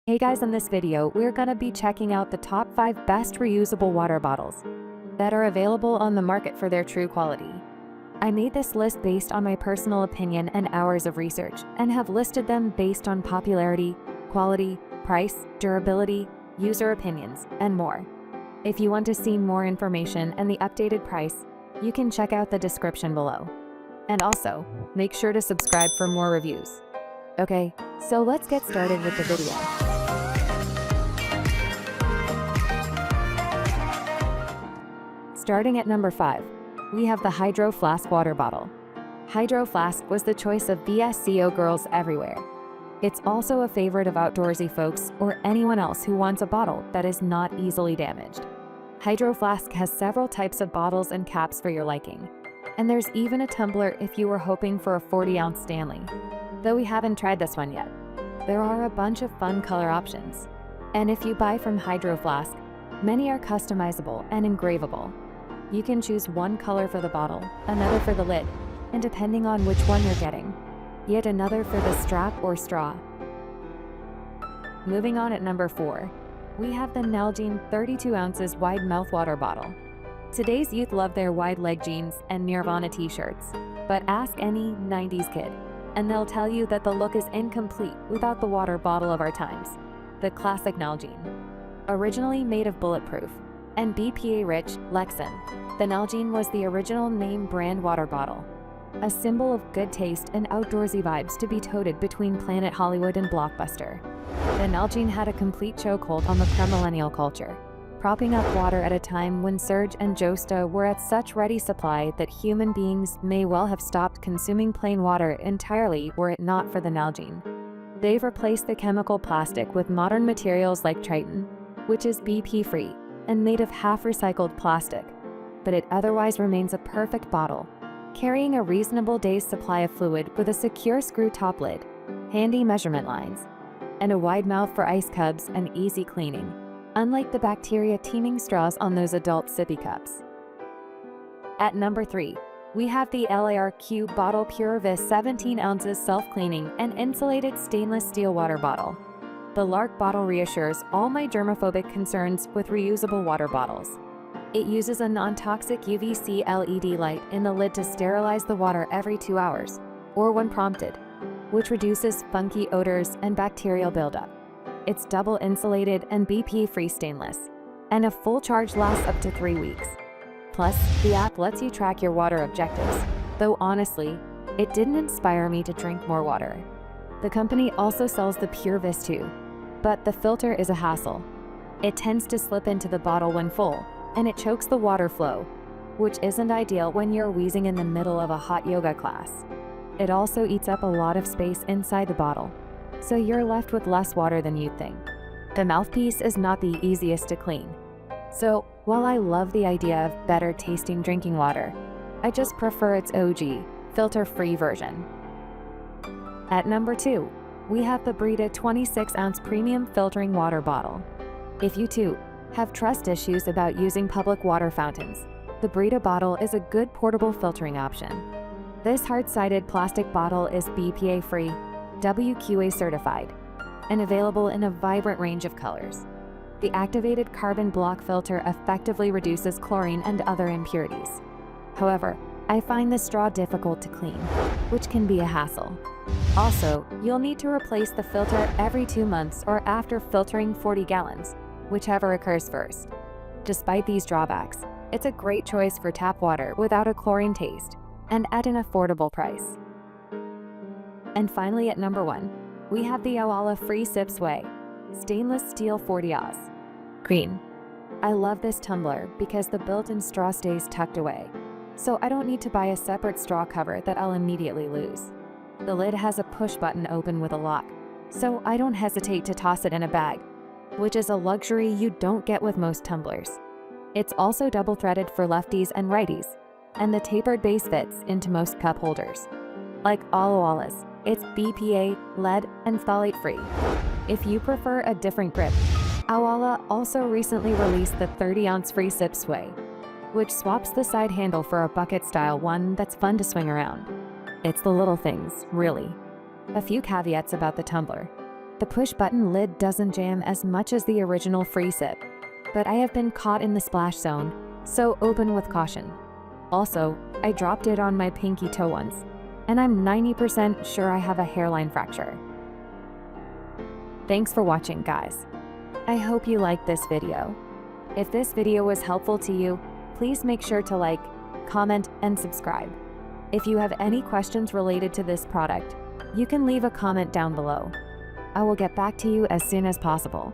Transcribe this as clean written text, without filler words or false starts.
Hey guys, in this video, we're gonna be checking out the top 5 best reusable water bottles that are available on the market for their true quality. I made this list based on my personal opinion and hours of research, and have listed them based on popularity, quality, price, durability, user opinions, and more. If you want to see more information and the updated price, you can check out the description below. And also, make sure to subscribe for more reviews. Okay, so let's get started with the video. Starting at number 5, we have the Hydro Flask water bottle. Hydro Flask was the choice of VSCO girls everywhere. It's also a favorite of outdoorsy folks or anyone else who wants a bottle that is not easily damaged. Hydro Flask has several types of bottles and caps for your liking. And there's even a tumbler if you were hoping for a 40-ounce Stanley. Though we haven't tried this one yet. There are a bunch of fun color options. And if you buy from Hydro Flask, many are customizable and engravable. You can choose one color for the bottle, another for the lid, and depending on which one you're getting, yet another for the strap or straw. Moving on at number 4, we have the Nalgene 32 ounces wide mouth water bottle. Today's youth love their wide leg jeans and Nirvana t-shirts, but ask any 90s kid, and they'll tell you that the look is incomplete without the water bottle of our times, the classic Nalgene. Originally made of bulletproof and BPA-rich Lexan, the Nalgene was the original name brand water bottle, a symbol of good taste and outdoorsy vibes to be toted between Planet Hollywood and Blockbuster. The Nalgene had a complete chokehold on the premillennial culture, propping up water at a time when Surge and Josta were at such ready supply that human beings may well have stopped consuming plain water entirely were it not for the Nalgene. They've replaced the chemical plastic with modern materials like Triton, which is BP-free and made of half-recycled plastic, but it otherwise remains a perfect bottle, carrying a reasonable day's supply of fluid with a secure screw top lid, handy measurement lines, and a wide mouth for ice cubs and easy cleaning, unlike the bacteria-teeming straws on those adult sippy cups. At number 3, we have the LARQ bottle PureVis 17 ounces self-cleaning and insulated stainless steel water bottle. The LARQ bottle reassures all my germophobic concerns with reusable water bottles. It uses a non-toxic UVC LED light in the lid to sterilize the water every 2 hours, or when prompted, which reduces funky odors and bacterial buildup. It's double insulated and BP-free stainless, and a full charge lasts up to 3 weeks. Plus, the app lets you track your water objectives, though honestly, it didn't inspire me to drink more water. The company also sells the PureVis too, but the filter is a hassle. It tends to slip into the bottle when full, and it chokes the water flow, which isn't ideal when you're wheezing in the middle of a hot yoga class. It also eats up a lot of space inside the bottle, so you're left with less water than you'd think. The mouthpiece is not the easiest to clean. So, while I love the idea of better tasting drinking water, I just prefer its OG, filter-free version. At number 2, we have the Brita 26-ounce premium filtering water bottle. If you too have trust issues about using public water fountains, the Brita bottle is a good portable filtering option. This hard-sided plastic bottle is BPA-free, WQA certified, and available in a vibrant range of colors. The activated carbon block filter effectively reduces chlorine and other impurities. However, I find the straw difficult to clean, which can be a hassle. Also, you'll need to replace the filter every 2 months or after filtering 40 gallons, whichever occurs first. Despite these drawbacks, it's a great choice for tap water without a chlorine taste, and at an affordable price. And finally at number 1, we have the Owala FreeSip Sway, stainless steel 40 oz. Green. I love this tumbler because the built-in straw stays tucked away, so I don't need to buy a separate straw cover that I'll immediately lose. The lid has a push button open with a lock, so I don't hesitate to toss it in a bag, which is a luxury you don't get with most tumblers. It's also double-threaded for lefties and righties, and the tapered base fits into most cup holders. Like all Owalas, it's BPA, lead, and phthalate-free. If you prefer a different grip, Owala also recently released the 30-ounce FreeSip Sway, which swaps the side handle for a bucket-style one that's fun to swing around. It's the little things, really. A few caveats about the tumbler. The push-button lid doesn't jam as much as the original FreeSip, but I have been caught in the splash zone, so open with caution. Also, I dropped it on my pinky toe once, and I'm 90% sure I have a hairline fracture. Thanks for watching, guys. I hope you liked this video. If this video was helpful to you, please make sure to like, comment, and subscribe. If you have any questions related to this product, you can leave a comment down below. I will get back to you as soon as possible.